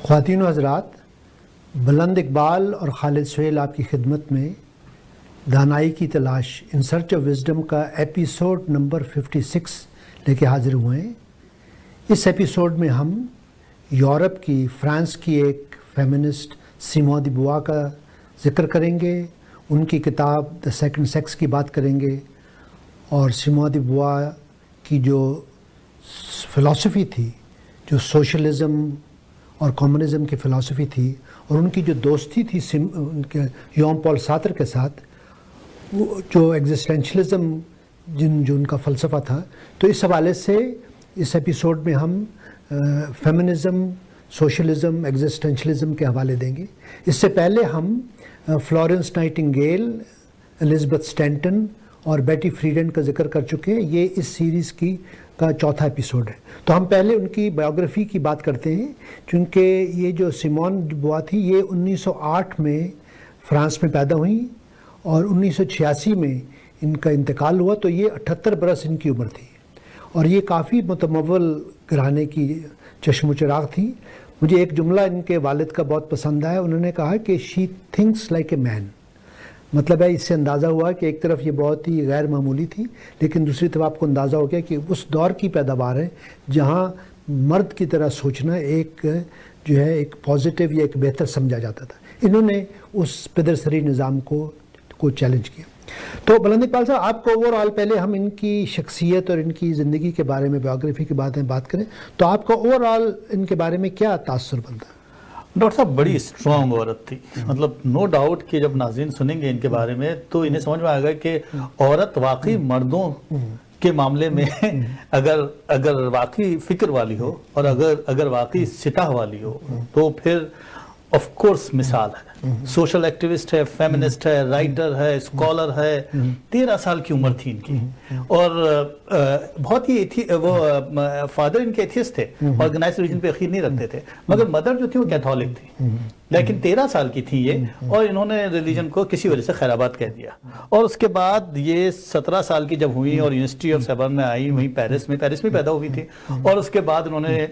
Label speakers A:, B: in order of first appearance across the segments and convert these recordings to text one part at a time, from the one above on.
A: خواتین و حضرات، بلند اقبال اور خالد سہیل آپ کی خدمت میں دانائی کی تلاش ان سرچ آف وزڈم کا ایپیسوڈ نمبر 56 لے کے حاضر ہوئے ہیں۔ اس ایپیسوڈ میں ہم یورپ کی، فرانس کی ایک فیمنسٹ سیمون دی بوآ کا ذکر کریں گے، ان کی کتاب دا سیکنڈ سیکس کی بات کریں گے، اور سیمون دی بوآ کی جو فلسفی تھی، جو سوشلزم اور کمیونزم کی فلسفی تھی، اور ان کی جو دوستی تھی ان کے یوم پال سارتر کے ساتھ، وہ جو ایگزسٹینشلزم جو ان کا فلسفہ تھا، تو اس حوالے سے اس ایپیسوڈ میں ہم فیمنزم، سوشلزم، ایگزسٹینشلزم کے حوالے دیں گے۔ اس سے پہلے ہم فلورنس نائٹنگیل، الزبتھ اسٹینٹن اور بیٹی فریڈن کا ذکر کر چکے ہیں۔ یہ اس سیریز کا چوتھا ایپیسوڈ ہے۔ تو ہم پہلے ان کی بایوگرافی کی بات کرتے ہیں، چونکہ یہ جو سیمون دی بوآ تھی، یہ 1908 میں فرانس میں پیدا ہوئیں اور 1986 میں ان کا انتقال ہوا، تو یہ 78 برس ان کی عمر تھی، اور یہ کافی متمول گھرانے کی چشم و چراغ تھی۔ مجھے ایک جملہ ان کے والد کا بہت پسند آیا، انہوں نے کہا کہ شی تھنکس لائک اے مین۔ مطلب ہے، اس سے اندازہ ہوا کہ ایک طرف یہ بہت ہی غیر معمولی تھی، لیکن دوسری طرف آپ کو اندازہ ہو گیا کہ اس دور کی پیداوار ہے جہاں مرد کی طرح سوچنا ایک جو ہے ایک پازیٹیو یا ایک بہتر سمجھا جاتا تھا۔ انہوں نے اس پدرسری نظام کو چیلنج کیا۔ تو بلند اقبال صاحب، آپ کو اوور آل پہلے ہم ان کی شخصیت اور ان کی زندگی کے بارے میں، بایوگرافی کے بارے میں بات کریں، تو آپ کا اوور آل ان کے بارے میں کیا تاثر بنتا ہے؟
B: ڈاکٹر صاحب، بڑی اسٹرانگ عورت تھی، مطلب نو ڈاؤٹ کہ جب ناظرین سنیں گے ان کے بارے میں تو انہیں سمجھ میں آئے گا کہ عورت واقعی مردوں کے معاملے میں اگر واقعی فکر والی ہو اور اگر واقعی سطح والی ہو تو پھر آف کورس مثال ہے۔ سوشل ایکٹیوسٹ ہے، فیمنسٹ ہے، رائٹر ہے، اسکالر ہے۔ 13 سال کی عمر تھی ان کی، اور بہت ہی وہ فادر ان کے ایتھیسٹ تھے، آرگنائز ریلیجن پہ یقین نہیں رکھتے تھے، مگر مدر جو تھی وہ کیتھولک تھی، لیکن 13 سال کی تھی یہ، اور انہوں نے ریلیجن کو کسی وجہ سے خیرآباد کہہ دیا۔ اور اس کے بعد یہ 17 سال کی جب ہوئی اور یونیورسٹی آف سیبرن میں آئی، وہیں پیرس میں پیدا ہوئی تھی، اور اس کے بعد انہوں نے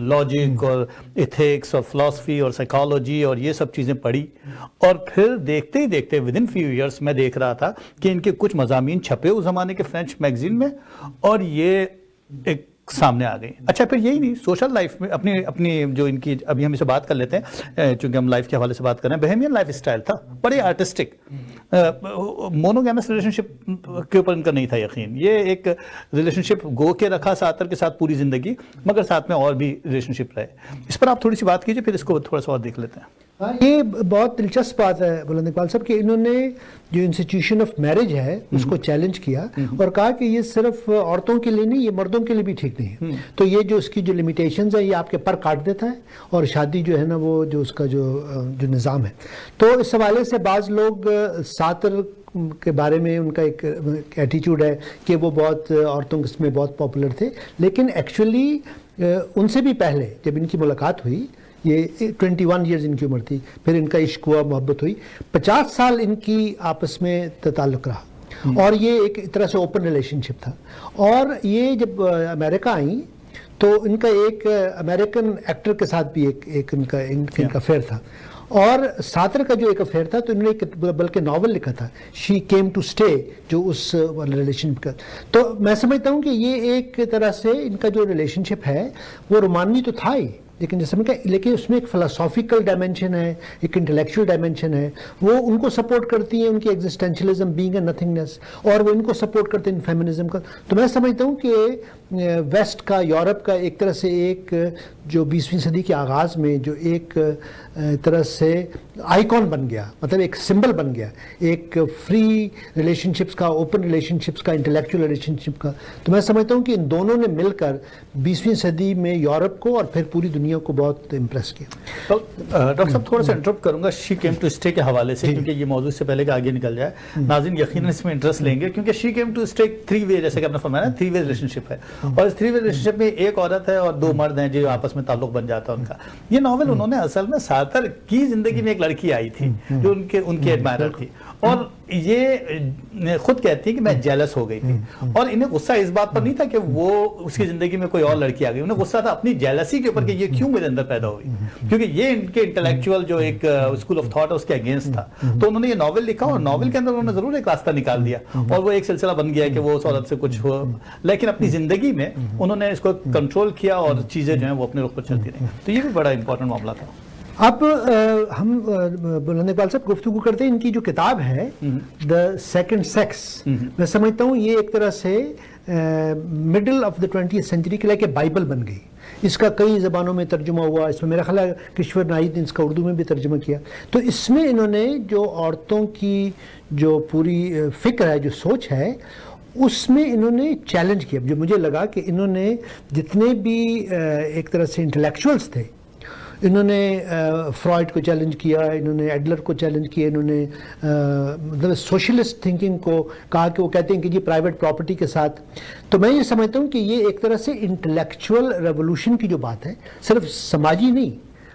B: لاجک اور ایتھکس اور فلسفی اور سائیکالوجی اور یہ سب چیزیں پڑھی، اور پھر دیکھتے ہی دیکھتے ودن فیو ایئرس میں دیکھ رہا تھا کہ ان کے کچھ مضامین چھپے اس زمانے کے فرینچ میگزین میں، اور یہ ایک سامنے آ گئی۔ اچھا، پھر یہی نہیں، سوشل لائف میں اپنی جو ان کی، ابھی ہم اسے بات کر لیتے ہیں چونکہ ہم لائف کے حوالے سے بات کر رہے ہیں، بہیمین لائف اسٹائل تھا، بڑے آرٹسٹک، مونوگیمس ریلیشن شپ کے اوپر ان کا نہیں تھا یقین۔ یہ ایک ریلیشن شپ گو کے رکھا سارتر کے ساتھ پوری زندگی، مگر ساتھ میں اور بھی ریلیشن شپ رہے۔ اس پر آپ تھوڑی سی بات کیجئے، پھر اس کو تھوڑا سا اور دیکھ لیتے ہیں۔
A: یہ بہت دلچسپ بات ہے بلند اقبال صاحب کہ انہوں نے جو انسٹیٹیوشن آف میرج ہے اس کو چیلنج کیا اور کہا کہ یہ صرف عورتوں کے لیے نہیں، یہ مردوں کے لیے بھی ٹھیک نہیں ہے۔ تو یہ جو اس کی جو لمیٹیشنز ہیں، یہ آپ کے پر کاٹ دیتا ہے، اور شادی جو ہے نا، وہ جو اس کا جو نظام ہے۔ تو اس حوالے سے بعض لوگ سارتر کے بارے میں ان کا ایک ایٹیچیوڈ ہے کہ وہ بہت عورتوں اس میں بہت پاپولر تھے، لیکن ایکچولی ان سے بھی پہلے جب ان کی ملاقات ہوئی، یہ 21 ایئرز ان کی عمر تھی، پھر ان کا عشق ہوا، محبت ہوئی، 50 سال ان کی آپس میں تعلق رہا، اور یہ ایک طرح سے اوپن ریلیشن شپ تھا۔ اور یہ جب امریکہ آئیں تو ان کا ایک امریکن ایکٹر کے ساتھ بھی ایک ان کا افیئر تھا، اور سارتر کا جو ایک افیئر تھا، تو انہوں نے بلکہ ناول لکھا تھا، شی کیم ٹو اسٹے، جو اس ریلیشن کا۔ تو میں سمجھتا ہوں کہ یہ ایک طرح سے ان کا جو ریلیشن شپ ہے وہ رومانوی تو تھا ہی، لیکن جیسے میں کہا، لیکن اس میں ایک فلسافیکل ڈائمینشن ہے، ایک انٹلیکچوئل ڈائمینشن ہے، وہ ان کو سپورٹ کرتی ہیں، ان کی ایگزسٹینشلزم، بینگ اے نتھنگنیس، اور وہ ان کو سپورٹ کرتے ہیں فیمنزم کا۔ تو میں سمجھتا ہوں کہ ویسٹ کا، یورپ کا ایک طرح سے ایک جو 20ویں صدی کے آغاز میں جو ایک طرح سے آئیکن بن گیا، مطلب ایک سمبل بن گیا، ایک فری ریلیشن شپس کا، اوپن ریلیشن شپس کا، انٹلیکچوئل ریلیشن شپ کا۔ تو میں سمجھتا ہوں کہ ان دونوں نے مل کر 20ویں صدی میں یورپ کو اور پھر پوری دنیا کو بہت امپریس کیا۔
B: ڈاکٹر صاحب، تھوڑا سا انٹرپٹ کروں گا شی کیم ٹو اسٹے کے حوالے سے، کیونکہ یہ موضوع سے پہلے کہ آگے نکل جائے، ناظرین یقیناً اس میں انٹرسٹ لیں گے، کیونکہ شی کیم ٹو اسٹے 3 وے، جیسے کہ آپ نے فرمایا نا، 3 وے ریلیشن شپ ہے، اور اس 3 وے ریلیشن شپ میں ایک عورت ہے اور 2 مرد ہیں جو آپس میں تعلق بن جاتا ہے ان کا۔ یہ ناول انہوں نے اصل میں سارتر کی زندگی میں ایک لڑکی آئی تھی جو ان کے ایڈمائرر تھی، اور یہ خود کہتی ہے کہ میں جیلس ہو گئی تھی، اور انہیں غصہ اس بات پر نہیں تھا کہ وہ اس کی زندگی میں کوئی اور لڑکی آ گئی، انہیں غصہ تھا اپنی جیلسی کے اوپر کہ یہ کیوں میرے اندر پیدا ہوئی، کیونکہ یہ ان کے انٹلیکچوئل جو ایک اسکول آف تھاٹ ہے اس کے اگینسٹ تھا. تو انہوں نے یہ ناول لکھا، اور ناول کے اندر انہوں نے ضرور ایک راستہ نکال دیا، اور وہ ایک سلسلہ بن گیا کہ وہ اس عورت سے کچھ ہو، لیکن اپنی زندگی میں انہوں نے اس کو کنٹرول کیا اور چیزیں جو ہیں وہ اپنے رخ پر چلتی رہیں. تو یہ بھی بڑا امپورٹنٹ معاملہ تھا.
A: اب ہم بلند اقبال صاحب گفتگو کرتے ہیں ان کی جو کتاب ہے دا سیکنڈ سیکس، میں سمجھتا ہوں یہ ایک طرح سے middle of the 20th century کے لئے بائبل بن گئی. اس کا کئی زبانوں میں ترجمہ ہوا، اس میں میرا خیال ہے کشور ناہید نے اس کا اردو میں بھی ترجمہ کیا. تو اس میں انہوں نے جو عورتوں کی جو پوری فکر ہے، جو سوچ ہے، اس میں انہوں نے چیلنج کیا. جو مجھے لگا کہ انہوں نے جتنے بھی ایک طرح سے انٹلیکچوئلس تھے، انہوں نے فرائڈ کو چیلنج کیا، انہوں نے ایڈلر کو چیلنج کیا، انہوں نے مطلب سوشلسٹ تھنکنگ کو کہا کہ وہ کہتے ہیں کہ جی پرائیویٹ پراپرٹی کے ساتھ. تو میں یہ سمجھتا ہوں کہ یہ ایک طرح سے انٹلیکچوئل ریولوشن کی جو بات ہے، صرف سماجی نہیں،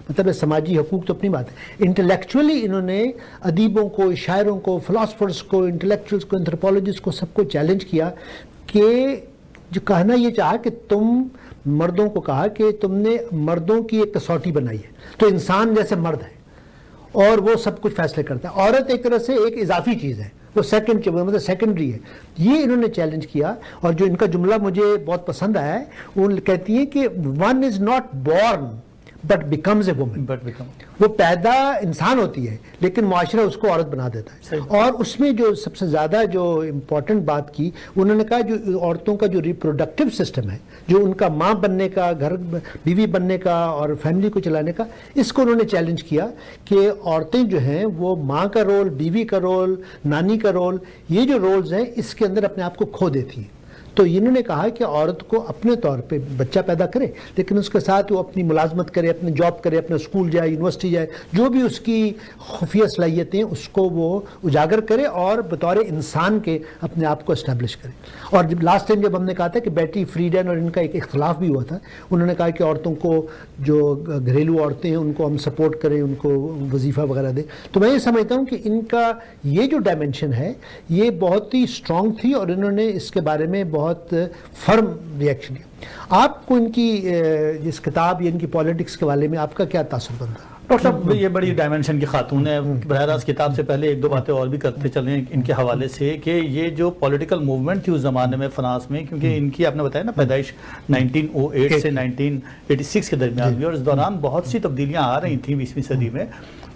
A: مطلب سماجی حقوق تو اپنی بات ہے، انٹلیکچولی انہوں نے ادیبوں کو، شاعروں کو، فلاسفرز کو، انٹلیکچوئلس کو، انتھروپولوجسٹ کو، سب کو چیلنج کیا کہ جو کہنا یہ چاہا کہ تم مردوں کو کہا کہ تم نے مردوں کی ایک کسوٹی بنائی ہے، تو انسان جیسے مرد ہے اور وہ سب کچھ فیصلے کرتا ہے، عورت ایک طرح سے ایک اضافی چیز ہے، وہ مطلب سیکنڈری ہے. یہ انہوں نے چیلنج کیا، اور جو ان کا جملہ مجھے بہت پسند آیا ہے، وہ کہتی ہیں کہ one is not born but becomes a woman. وہ پیدا انسان ہوتی ہے لیکن معاشرہ اس کو عورت بنا دیتا ہے. اور اس میں جو سب سے زیادہ جو امپورٹنٹ بات کی انہوں نے کہا، جو عورتوں کا جو ریپروڈکٹیو سسٹم ہے، جو ان کا ماں بننے کا، گھر بیوی بننے کا اور فیملی کو چلانے کا، اس کو انہوں نے چیلنج کیا کہ عورتیں جو ہیں وہ ماں کا رول، بیوی کا رول، نانی کا رول، یہ جو رولز ہیں اس کے اندر اپنے آپ کو کھو دیتی ہیں. تو انہوں نے کہا کہ عورت کو اپنے طور پہ بچہ پیدا کرے، لیکن اس کے ساتھ وہ اپنی ملازمت کرے، اپنے جاب کرے، اپنا اسکول جائے، یونیورسٹی جائے، جو بھی اس کی خفیہ صلاحیتیں اس کو وہ اجاگر کرے اور بطور انسان کے اپنے آپ کو اسٹیبلش کرے. اور جب لاسٹ ٹائم جب ہم نے کہا تھا کہ بیٹی فریڈن اور ان کا ایک اختلاف بھی ہوا تھا، انہوں نے کہا کہ عورتوں کو، جو گھریلو عورتیں ہیں، ان کو ہم سپورٹ کریں، ان کو وظیفہ وغیرہ دیں. تو میں یہ سمجھتا ہوں کہ ان کا یہ جو ڈائمنشن ہے یہ بہت ہی اسٹرانگ تھی، اور انہوں نے اس کے بارے میں بہت فرم ریئیکشن کیا. آپ کو ان کی اس کتاب یا ان کی پالیٹکس کے بارے میں آپ کا کیا تاثر بنتا ہے؟
B: ڈاکٹر صاحب یہ بڑی ڈائمنشن کی خاتون ہے. براہ راست کتاب سے پہلے ایک دو باتیں اور بھی کرتے چلیں ان کے حوالے سے، کہ یہ جو پولیٹیکل موومنٹ تھی اس زمانے میں فرانس میں، کیونکہ ان کی آپ نے بتایا نا پیدائش 1908 سے 1986 کے درمیان ہوئی، اور اس دوران بہت سی تبدیلیاں آ رہی تھیں 20ویں صدی میں.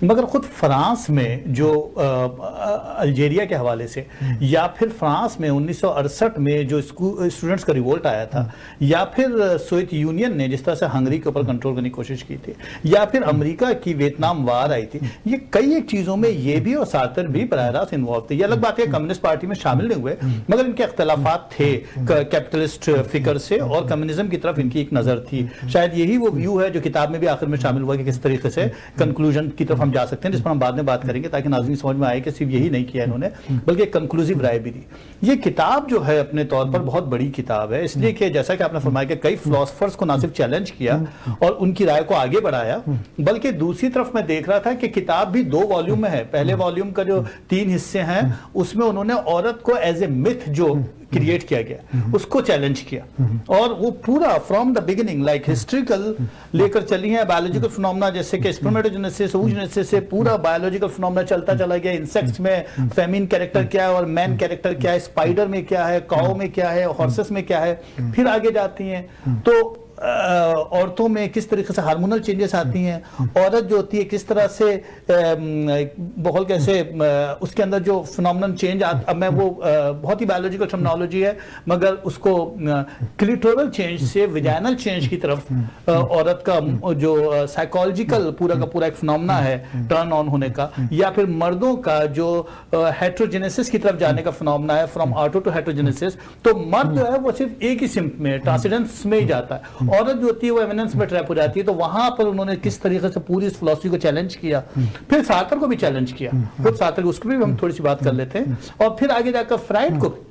B: مگر خود فرانس میں جو الجیریا کے حوالے سے، یا پھر فرانس میں 1968 میں جو اسٹوڈنٹس کا ریولٹ آیا تھا، یا پھر سوویت یونین نے جس طرح سے ہنگری کے اوپر کنٹرول کرنے کی کوشش کی تھی، یا پھر امریکہ کی ویتنام وار آئی تھی، یہ کئی ایک چیزوں میں یہ بھی اور سارتر بھی براہ راست انوالو تھے. یہ الگ بات ہے کمیونسٹ پارٹی میں شامل نہیں ہوئے، مگر ان کے اختلافات تھے کیپٹلسٹ فکر سے، اور کمیونزم کی طرف ان کی ایک نظر تھی. شاید یہی وہ ویو ہے جو کتاب میں بھی آخر میں شامل ہوا کہ کس طریقے سے کنکلوژن کی طرف ہم جا سکتے ہیں، جس پر ہم بعد میں بات کریں گے تاکہ ناظرین سمجھ میں آئے کہ صرف یہی نہیں کیا انہوں نے بلکہ ایک کنکلوزیو رائے بھی دی. یہ کتاب جو ہے اپنے طور پر بہت بڑی کتاب ہے، اس لیے کہ جیسا کہ آپ نے فرمایا کہ کئی فلاسفرز کو نہ صرف چیلنج کیا اور ان کی رائے کو آگے بڑھایا، بلکہ دوسری طرف میں دیکھ رہا تھا کہ کتاب بھی 2 والیوم میں ہے. پہلے والیوم کا جو 3 حصے ہیں اس میں انہوں نے عورت کو ایز اے میتھ جو کریٹ کیا گیا اس کو چیلنج کیا، اور وہ پورا from the beginning like hysterical لے کر چلی ہیں. بایولوجیکل فنومنا جیسے کہ اسپرمیٹوجینیسس، اووجینیسس سے پورا بایولوجیکل فنومنا چلتا چلا گیا. انسیکٹس میں فیمین کیریکٹر کیا ہے اور مین کیریکٹر کیا ہے، اسپائڈر میں کیا ہے، کاؤ میں کیا ہے، ہارسس میں کیا ہے. پھر آگے جاتی ہیں تو عورتوں میں کس طریقے سے ہارمونل چینجز آتی ہیں، عورت جو ہوتی ہے کس طرح سے بہت کیسے اس کے اندر جو فنومنل چینج اب میں وہ بہت ہی بایولوجیکل ٹرمنالوجی ہے، مگر اس کو کلیٹورل چینج سے ویجائنل چینج کی طرف عورت کا جو سائیکالوجیکل پورا کا پورا ایک فنومنا ہے ٹرن آن ہونے کا، یا پھر مردوں کا جو ہیٹروجینیسس کی طرف جانے کا فنومنا ہے فرام آٹو ٹو ہیٹروجینیسس. تو مرد جو ہے وہ صرف ایک ہی سمت میں ٹرانسیڈنس میں ہی جاتا ہے، عورت جو ہوتی ہے وہ ایمیننس میں ٹریپ ہو جاتی ہے. تو وہاں پر انہوں نے کس طریقے سے پوری اس فلسفی کو چیلنج کیا، پھر سارتر کو بھی چیلنج کیا. خود سارتر اس کو بھی ہم تھوڑی سی بات کر لیتے ہیں، اور پھر آگے جا کر فرائڈ کو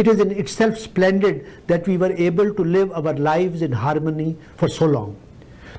A: it is in itself splendid that we were able to live our lives in harmony for so long।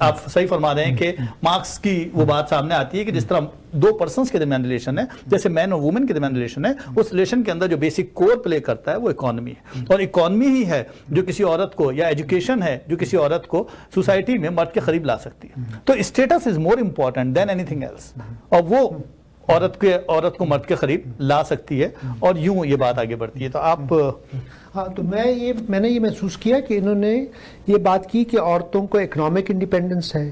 B: آپ صحیح فرما رہے ہیں کہ مارکس کی وہ بات سامنے آتی ہے کہ جس طرح دو پرسنز کے درمیان ریلیشن ہے، جیسے مین اور وومن کے درمیان ریلیشن ہے، اس ریلیشن کے اندر جو بیسک کور پلے کرتا ہے وہ اکانومی ہے، اور اکانومی ہی ہے جو کسی عورت کو، یا ایجوکیشن ہے جو کسی عورت کو سوسائٹی میں مرد کے قریب لا سکتی ہے. تو اسٹیٹس از مور امپورٹنٹ دین اینی تھنگ ایلس، اور وہ عورت کو مرد کے قریب لا سکتی ہے، اور یوں یہ بات آگے بڑھتی ہے. تو آپ
A: ہاں، تو میں نے یہ محسوس کیا کہ انہوں نے یہ بات کی کہ عورتوں کو اکنامک انڈیپینڈنس ہے،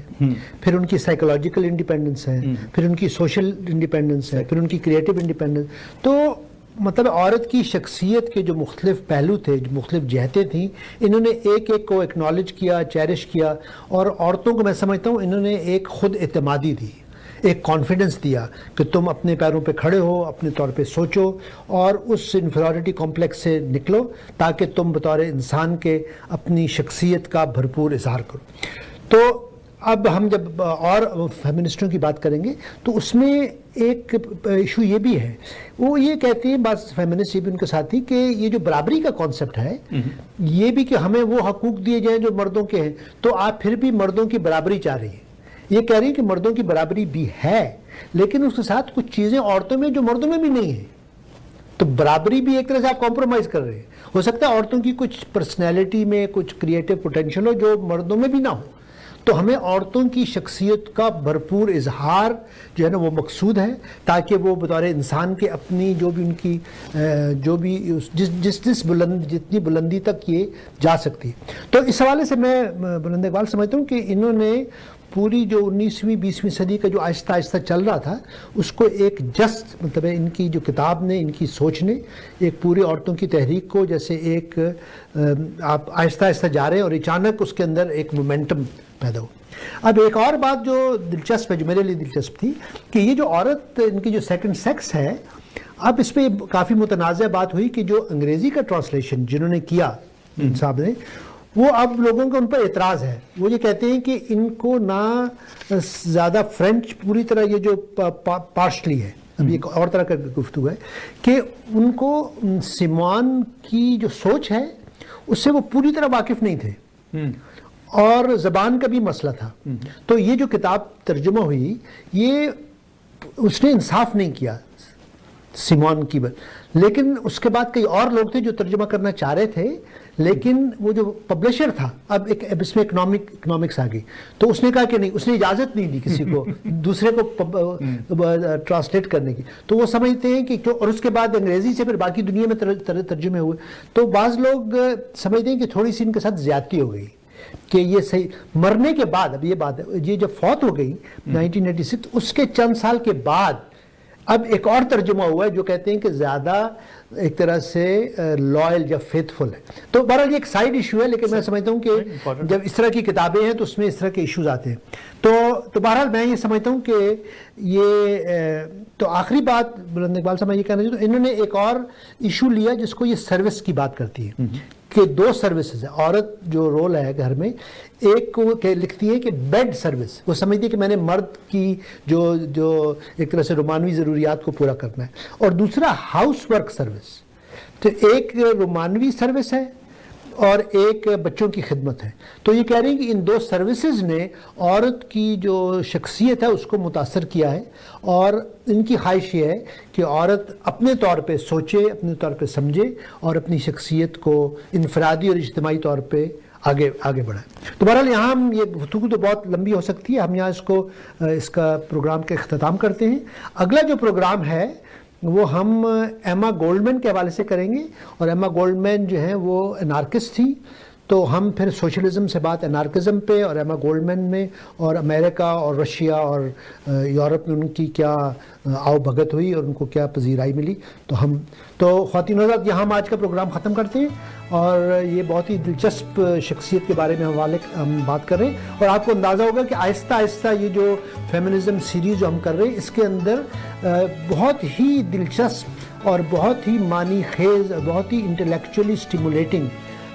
A: پھر ان کی سائیکولوجیکل انڈیپینڈنس ہے، پھر ان کی سوشل انڈیپینڈنس ہے، پھر ان کی کریٹو انڈیپینڈنس. تو مطلب عورت کی شخصیت کے جو مختلف پہلو تھے، جو مختلف جہتیں تھیں، انہوں نے ایک ایک کو ایکنالج کیا، چیرش کیا، اور عورتوں کو میں سمجھتا ہوں انہوں نے ایک خود اعتمادی دی، ایک کانفیڈنس دیا کہ تم اپنے پیروں پہ کھڑے ہو، اپنے طور پہ سوچو، اور اس انفیریورٹی کمپلیکس سے نکلو تاکہ تم بطور انسان کے اپنی شخصیت کا بھرپور اظہار کرو. تو اب ہم جب اور فیمنسٹوں کی بات کریں گے تو اس میں ایک ایشو یہ بھی ہے، وہ یہ کہتے ہیں بعض فیمنسٹ، یہ بھی ان کے ساتھی، کہ یہ جو برابری کا کانسیپٹ ہے، یہ بھی کہ ہمیں وہ حقوق دیے جائیں جو مردوں کے ہیں، تو آپ پھر بھی مردوں کی برابری چاہ رہی ہیں. یہ کہہ رہی ہیں کہ مردوں کی برابری بھی ہے، لیکن اس کے ساتھ کچھ چیزیں عورتوں میں جو مردوں میں بھی نہیں ہیں. تو برابری بھی ایک طرح سے آپ کمپرومائز کر رہے ہیں. ہو سکتا ہے عورتوں کی کچھ پرسنالٹی میں کچھ کریٹو پوٹینشل ہو جو مردوں میں بھی نہ ہو. تو ہمیں عورتوں کی شخصیت کا بھرپور اظہار جو ہے نا وہ مقصود ہے، تاکہ وہ بطور انسان کے اپنی جو بھی ان کی جو بھی جتنی بلندی تک یہ جا سکتی ہے. تو اس حوالے سے میں بلند اقبال سمجھتا ہوں کہ انہوں نے پوری جو 19ویں 20ویں صدی کا جو آہستہ آہستہ چل رہا تھا اس کو ایک جسٹ مطلب ان کی جو کتاب نے، ان کی سوچ نے ایک پوری عورتوں کی تحریک کو جیسے ایک آپ آہستہ آہستہ جا رہے ہیں اور اچانک اس کے اندر ایک مومنٹم پیدا ہو. اب ایک اور بات جو دلچسپ ہے، جو میرے لیے دلچسپ تھی، کہ یہ جو عورت ان کی جو سیکنڈ سیکس ہے، اب اس پہ کافی متنازع بات ہوئی کہ جو انگریزی کا ٹرانسلیشن جنہوں نے کیا ان صاحب نے، وہ اب لوگوں کا ان پر اعتراض ہے. وہ یہ کہتے ہیں کہ ان کو نہ زیادہ فرینچ پوری طرح یہ جو پارشلی ہے، اب ایک اور طرح کا گفتگو ہے کہ ان کو سیمون کی جو سوچ ہے اس سے وہ پوری طرح واقف نہیں تھے، اور زبان کا بھی مسئلہ تھا. تو یہ جو کتاب ترجمہ ہوئی، یہ اس نے انصاف نہیں کیا سیمون کی، لیکن اس کے بعد کئی اور لوگ تھے جو ترجمہ کرنا چاہ رہے تھے، لیکن وہ جو پبلشر تھا، اب اس میں اکنامکس آ گئی، تو اس نے کہا کہ نہیں، اس نے اجازت نہیں دی کسی کو دوسرے کو ٹرانسلیٹ کرنے کی. تو وہ سمجھتے ہیں کہ اور اس کے بعد انگریزی سے پھر باقی دنیا میں ترجمے ہوئے. تو بعض لوگ سمجھتے ہیں کہ تھوڑی سی ان کے ساتھ زیادتی ہو گئی، کہ یہ صحیح مرنے کے بعد، اب یہ بات ہے، یہ جب فوت ہو گئی 1986، اس کے چند سال کے بعد اب ایک اور ترجمہ ہوا ہے جو کہتے ہیں کہ زیادہ ایک طرح سے لائل یا فیتھفل ہے. تو بہرحال یہ ایک سائیڈ ایشو ہے، لیکن میں سمجھتا ہوں کہ جب اس طرح کی کتابیں ہیں تو اس میں اس طرح کے ایشوز آتے ہیں. تو بہرحال میں یہ سمجھتا ہوں کہ یہ تو آخری بات بلند اقبال صاحب میں یہ کہنا چاہتا ہوں، انہوں نے ایک اور ایشو لیا جس کو یہ سروس کی بات کرتی ہے، کہ دو سروسز ہیں. عورت جو رول ہے گھر میں، ایک کو لکھتی ہے کہ بیڈ سروس، وہ سمجھتی ہے کہ میں نے مرد کی جو ایک طرح سے رومانوی ضروریات کو پورا کرنا ہے، اور دوسرا ہاؤس ورک سروس. تو ایک رومانوی سروس ہے اور ایک بچوں کی خدمت ہے. تو یہ کہہ رہی ہیں کہ ان دو سروسز نے عورت کی جو شخصیت ہے اس کو متاثر کیا ہے، اور ان کی خواہش یہ ہے کہ عورت اپنے طور پہ سوچے، اپنے طور پہ سمجھے، اور اپنی شخصیت کو انفرادی اور اجتماعی طور پہ آگے بڑھائے. تو بہرحال یہاں ہم یہ گفتگو تو بہت لمبی ہو سکتی ہے، ہم یہاں اس کا پروگرام کا اختتام کرتے ہیں. اگلا جو پروگرام ہے وہ ہم ایما گولڈمین کے حوالے سے کریں گے، اور ایما گولڈمین جو ہیں وہ انارکسٹ تھی. تو ہم پھر سوشلزم سے بات انارکزم پہ اور ایما گولڈمین میں، اور امریکہ اور رشیا اور یورپ میں ان کی کیا آؤ بھگت ہوئی اور ان کو کیا پذیرائی ملی. تو خواتین حضرات، یہاں ہم آج کا پروگرام ختم کرتے ہیں، اور یہ بہت ہی دلچسپ شخصیت کے بارے میں ہم بات کر رہے ہیں. اور آپ کو اندازہ ہوگا کہ آہستہ آہستہ یہ جو فیمنزم سیریز جو ہم کر رہے ہیں، اس کے اندر بہت ہی دلچسپ اور بہت ہی معنی خیز، بہت ہی انٹلیکچولی اسٹیمولیٹنگ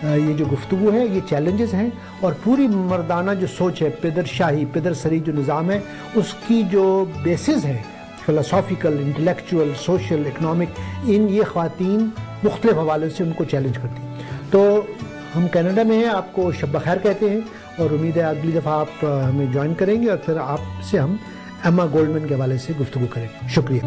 A: یہ جو گفتگو ہے، یہ چیلنجز ہیں، اور پوری مردانہ جو سوچ ہے، پدر شاہی، پدر سری جو نظام ہے، اس کی جو بیسز ہے فلسافیکل، انٹلیکچوئل، سوشل، اکنامک، یہ خواتین مختلف حوالے سے ان کو چیلنج کرتی ہیں. تو ہم کینیڈا میں ہیں، آپ کو شب بخیر کہتے ہیں، اور امید ہے اگلی دفعہ آپ ہمیں جوائن کریں گے اور پھر آپ سے ہم ایما گولڈمین کے حوالے سے گفتگو کریں گے. شکریہ.